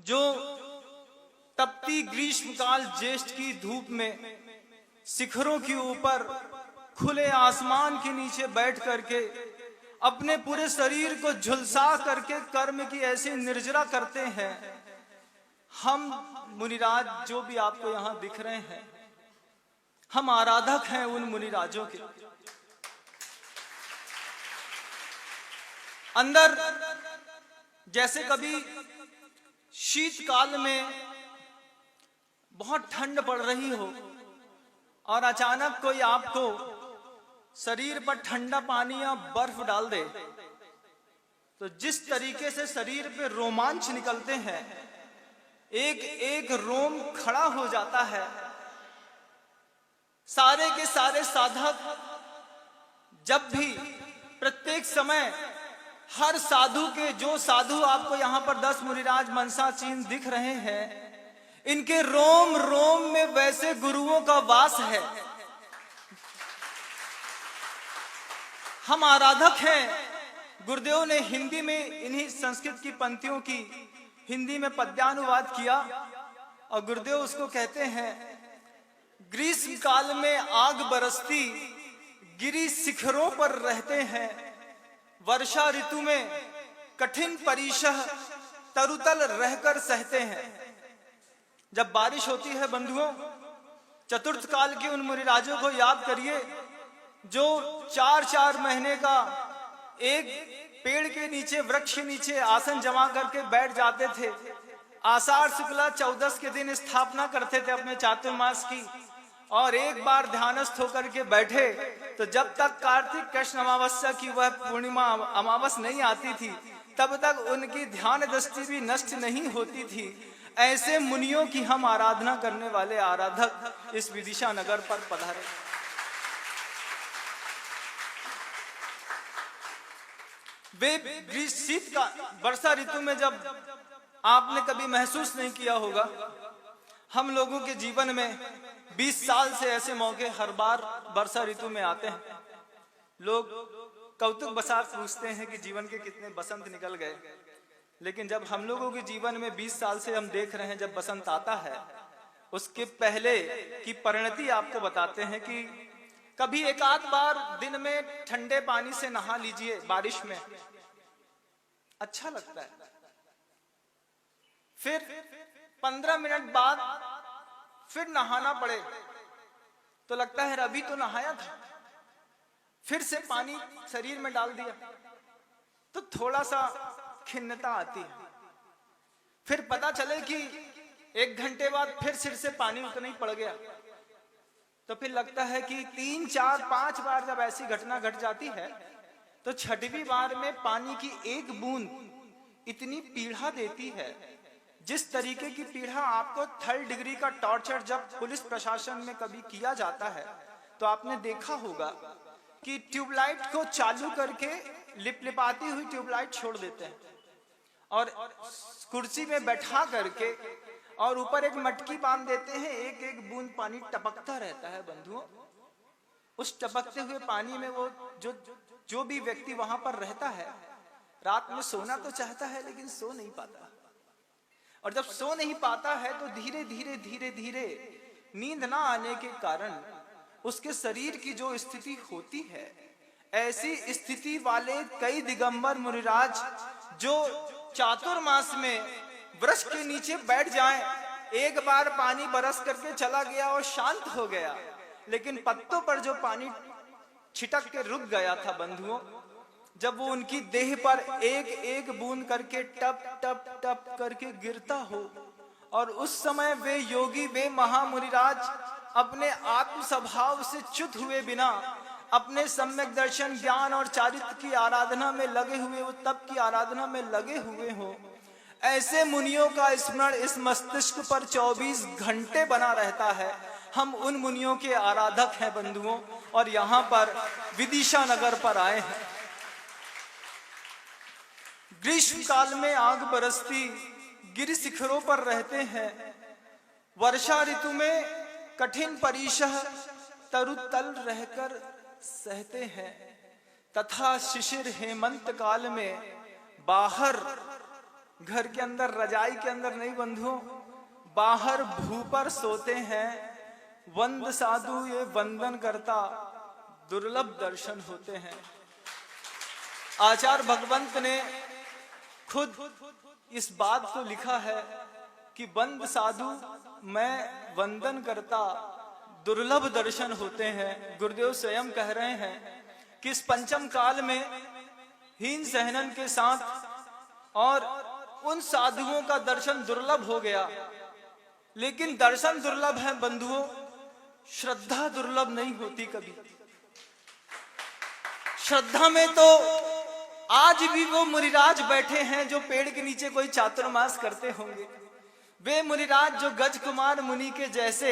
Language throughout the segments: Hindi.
जो तपती ग्रीष्मकाल ज्येष्ठ की धूप में शिखरों के ऊपर खुले आसमान के नीचे बैठ करके अपने पूरे शरीर को झुलसा करके कर्म की ऐसी निर्जरा करते हैं। हम मुनिराज जो भी आपको यहां दिख रहे हैं, हम आराधक हैं उन मुनिराजों के। अंदर जैसे कभी शीतकाल में बहुत ठंड पड़ रही हो और अचानक कोई आपको शरीर पर ठंडा पानी या बर्फ डाल दे, तो जिस तरीके से शरीर पे रोमांच निकलते हैं, एक एक रोम खड़ा हो जाता है। सारे के सारे साधक जब भी प्रत्येक समय हर साधु के, जो साधु आपको यहां पर 10 मुनिराज मनसा चिन्ह दिख रहे हैं, इनके रोम रोम में वैसे गुरुओं का वास है। हम आराधक हैं। गुरुदेव ने हिंदी में इन्हीं संस्कृत की पंक्तियों की हिंदी में पद्यानुवाद किया और गुरुदेव उसको कहते हैं, ग्रीष्म काल में आग बरसती गिरी शिखरों पर रहते हैं, वर्षा ऋतु में कठिन परीक्षह तरुतल रहकर सहते हैं। जब बारिश होती है बंधुओं, चतुर्थ काल के उन मुनिराजों को याद करिए जो 4-4 महीने का एक पेड़ के नीचे, वृक्ष के नीचे आसन जमा करके बैठ जाते थे। आषाढ़ शुक्ला 14 के दिन स्थापना करते थे अपने चातुर्मास की, और एक बार ध्यानस्थ होकर के बैठे तो जब तक कार्तिक कृष्ण अमावस्या की वह पूर्णिमा अमावस नहीं आती थी, तब तक उनकी ध्यान दृष्टि भी नष्ट नहीं होती थी। ऐसे मुनियों की हम आराधना करने वाले आराधक इस विदिशा नगर पर पधारे। वे शीत का वर्षा ऋतु में, जब आपने कभी महसूस नहीं किया होगा, हम लोगों के जीवन में 20 साल से ऐसे मौके हर बार वर्षा ऋतु में आते हैं। लोग कौतुक बसात पूछते हैं कि जीवन के कितने बसंत निकल गए, लेकिन जब हम लोगों के जीवन में 20 साल से हम देख रहे हैं, जब बसंत आता है उसके पहले की परिणति आपको बताते हैं कि कभी एक आध बार दिन में ठंडे पानी से नहा लीजिए बारिश में, अच्छा लगता है। फिर 15 मिनट बाद फिर नहाना पड़े तो लगता है अभी तो नहाया था, फिर से पानी शरीर में डाल दिया तो थोड़ा सा खिन्नता आती है। फिर पता चले कि 1 घंटे बाद फिर सिर से पानी उतना ही पड़ गया, तो फिर लगता है कि 3, 4, 5 बार जब ऐसी घटना घट जाती है तो 6वीं बार में पानी की एक बूंद इतनी पीड़ा देती है, जिस तरीके की पीड़ा आपको 3rd डिग्री का टॉर्चर जब पुलिस प्रशासन में कभी किया जाता है तो आपने देखा होगा कि ट्यूबलाइट को चालू करके लिपलिपाती हुई ट्यूबलाइट छोड़ देते हैं और कुर्सी में बैठा करके और ऊपर एक मटकी बांध देते हैं, एक एक बूंद पानी टपकता रहता है बंधुओं। उस टपकते हुए पानी में वो जो भी व्यक्ति वहां पर रहता है, रात में सोना तो चाहता है लेकिन सो नहीं पाता, और जब सो नहीं पाता है तो धीरे धीरे धीरे धीरे नींद ना आने के कारण उसके शरीर की जो स्थिति होती है, ऐसी स्थिति वाले कई दिगंबर मुनिराज जो चातुर्मास में वृक्ष के नीचे बैठ जाएं, एक बार पानी बरस करके चला गया और शांत हो गया, लेकिन पत्तों पर जो पानी छिटक के रुक गया था बंधुओं, जब वो उनकी देह पर एक एक बूंद करके टप टप टप करके गिरता हो, और उस समय वे योगी, वे महामुनिराज अपने आत्म स्वभाव से च्युत हुए बिना अपने सम्यक दर्शन, ज्ञान और चारित्र की आराधना में लगे हुए, वो तप की आराधना में लगे हुए हो, ऐसे मुनियों का स्मरण इस मस्तिष्क पर 24 घंटे बना रहता है। हम उन मुनियों के आराधक हैं बंधुओं, और यहाँ पर विदिशा नगर पर आए हैं। ग्रीष्म काल में आग बरसती गिरि शिखरों पर रहते हैं, वर्षा ऋतु में कठिन परीक्षह तरुतल रहकर सहते हैं, तथा शिशिर हेमंत काल में बाहर घर के अंदर रजाई के अंदर नहीं बंधुओं, बाहर भू पर सोते हैं। वंद साधु ये वंदन करता, दुर्लभ दर्शन होते हैं। आचार्य भगवंत ने खुद इस बात को लिखा है कि वंद साधु मैं वंदन करता, दुर्लभ दर्शन होते हैं। गुरुदेव स्वयं कह रहे हैं कि इस पंचम काल में हीन सहनन के साथ और उन साधुओं का दर्शन दुर्लभ हो गया। लेकिन दर्शन दुर्लभ है बंधुओं, श्रद्धा दुर्लभ नहीं होती कभी। श्रद्धा में तो आज भी वो मुनिराज बैठे हैं जो पेड़ के नीचे कोई चातुर्मास करते होंगे। वे मुनिराज जो गज कुमार मुनि के जैसे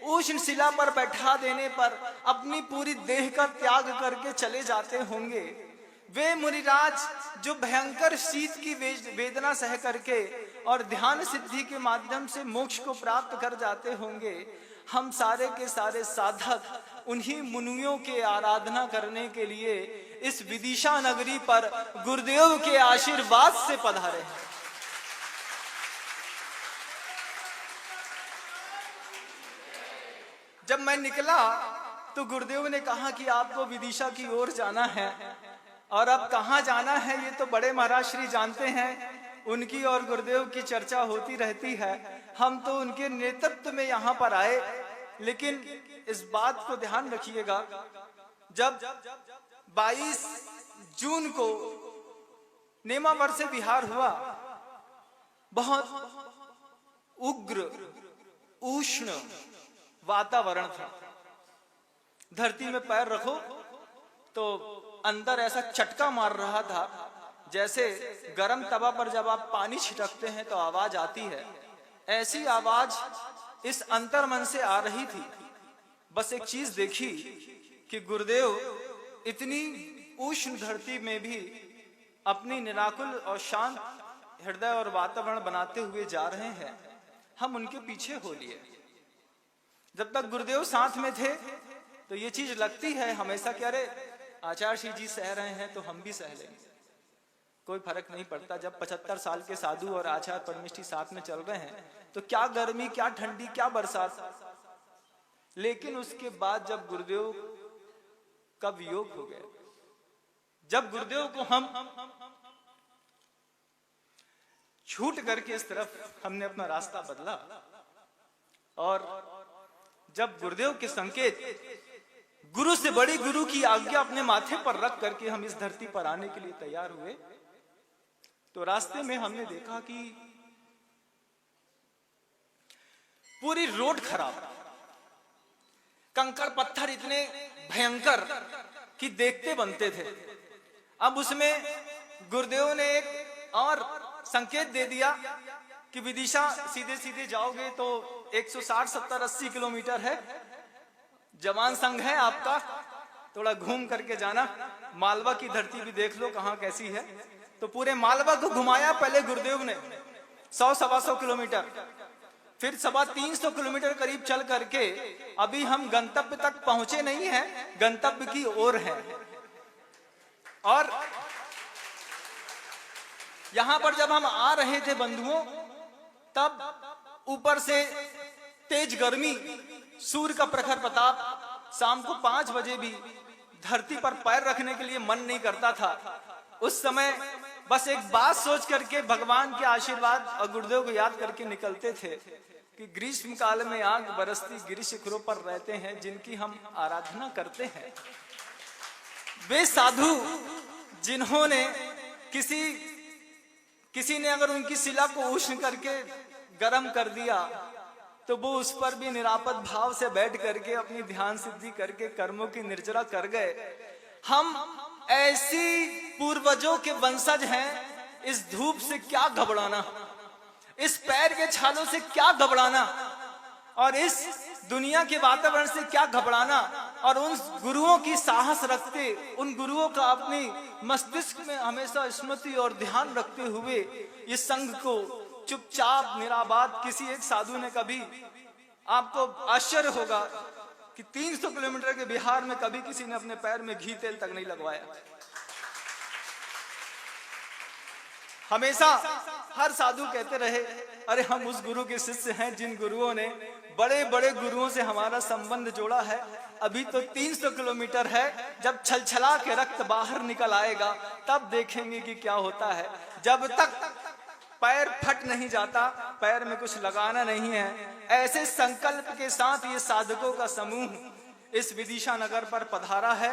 उष्ण शिला पर बैठा देने पर अपनी पूरी देह का त्याग करके चले जाते होंगे। वे मुनिराज जो भयंकर शीत की वेदना सह करके और ध्यान सिद्धि के माध्यम से मोक्ष को प्राप्त कर जाते होंगे। हम सारे के सारे साधक उन्हीं मुनियों के आराधना करने के लिए इस विदिशा नगरी पर गुरुदेव के आशीर्वाद से पधारे हैं। जब मैं निकला तो गुरुदेव ने कहा कि आपको विदिशा की ओर जाना है, और अब कहाँ जाना है ये तो बड़े महाराज श्री जानते हैं। उनकी और गुरुदेव की चर्चा होती रहती है। हम तो उनके नेतृत्व में यहाँ पर आए। लेकिन इस बात को ध्यान रखिएगा, जब 22 जून को नेमावर से विहार हुआ, बहुत उग्र उष्ण वातावरण था। धरती में पैर रखो तो अंदर ऐसा चटका मार रहा था, जैसे गरम तवा पर जब आप पानी छिटकते हैं तो आवाज आती है, ऐसी आवाज इस अंतर्मन से आ रही थी। बस एक चीज देखी कि गुरुदेव इतनी उष्ण धरती में भी अपनी निराकुल और शांत हृदय और वातावरण बनाते हुए जा रहे हैं। हम उनके पीछे हो लिए। जब तक गुरुदेव साथ में थे तो ये चीज लगती है हमेशा कि अरे आचार्य श्री जी सह रहे हैं तो हम भी सह लेंगे, कोई फर्क नहीं पड़ता। जब 75 साल के साधु और आचार्य परमेष्ठी साथ में चल रहे हैं तो क्या गर्मी, क्या ठंडी, क्या बरसात। लेकिन उसके बाद जब गुरुदेव का वियोग हो गया, जब गुरुदेव को हम छूट करके इस तरफ हमने अपना रास्ता बदला, और जब गुरुदेव के संकेत, गुरु से बड़ी गुरु की आज्ञा अपने माथे पर रख करके हम इस धरती पर आने के लिए तैयार हुए, तो रास्ते में हमने देखा कि पूरी रोड खराब, कंकड़ पत्थर इतने भयंकर कि देखते बनते थे। अब उसमें गुरुदेव ने एक और संकेत दे दिया कि विदिशा सीधे सीधे जाओगे तो 160, 70, 80 किलोमीटर है। जवान संघ है आपका, थोड़ा घूम करके जाना। मालवा की धरती भी देख लो कहाँ कैसी है। तो पूरे मालवा को घुमाया पहले गुरुदेव ने 100, 125 किलोमीटर, फिर 350 किलोमीटर करीब चल करके अभी हम गंतव्य तक पहुंचे नहीं हैं, गंतव्य की ओर हैं। और यहां पर जब हम आ रहे थे बंधुओं, तब ऊपर से तेज गर्मी, सूर्य का प्रखर प्रताप, शाम को 5 बजे भी धरती पर पैर रखने के लिए मन नहीं करता था। उस समय बस एक बात सोच करके भगवान के आशीर्वाद और गुरुदेव को याद करके निकलते थे कि ग्रीष्म काल में आग बरसती गिरि शिखरों पर रहते हैं जिनकी हम आराधना करते हैं। वे साधु जिन्होंने किसी ने अगर उनकी शिला को उष्ण करके गर्म कर दिया तो वो उस पर भी निरापद भाव से बैठ करके अपनी ध्यान सिद्धि करके कर्मों की निर्जरा कर गए। हम ऐसी पूर्वजों के वंशज हैं, इस धूप से क्या घबराना, इस पैर के छालों से क्या घबराना, और इस दुनिया के वातावरण से क्या घबराना। और उन गुरुओं की साहस रखते, उन गुरुओं का अपनी मस्तिष्क में हमेशा स्मृति और ध्यान रखते हुए इस संघ को चुपचाप निराबाद, किसी एक साधु ने कभी, आपको आश्चर्य होगा कि 300 किलोमीटर के बिहार में कभी किसी ने अपने पैर में घी तेल तक नहीं लगवाया। हमेशा हर साधु कहते रहे, अरे हम उस गुरु के शिष्य हैं जिन गुरुओं ने बड़े बड़े गुरुओं से हमारा संबंध जोड़ा है। अभी तो 300 किलोमीटर है, जब छलछला के रक्त बाहर निकल आएगा तब देखेंगे कि क्या होता है। जब तक पैर फट नहीं जाता, पैर में कुछ लगाना नहीं है। ऐसे संकल्प के साथ ये साधकों का समूह इस विदिशा नगर पर पधारा है।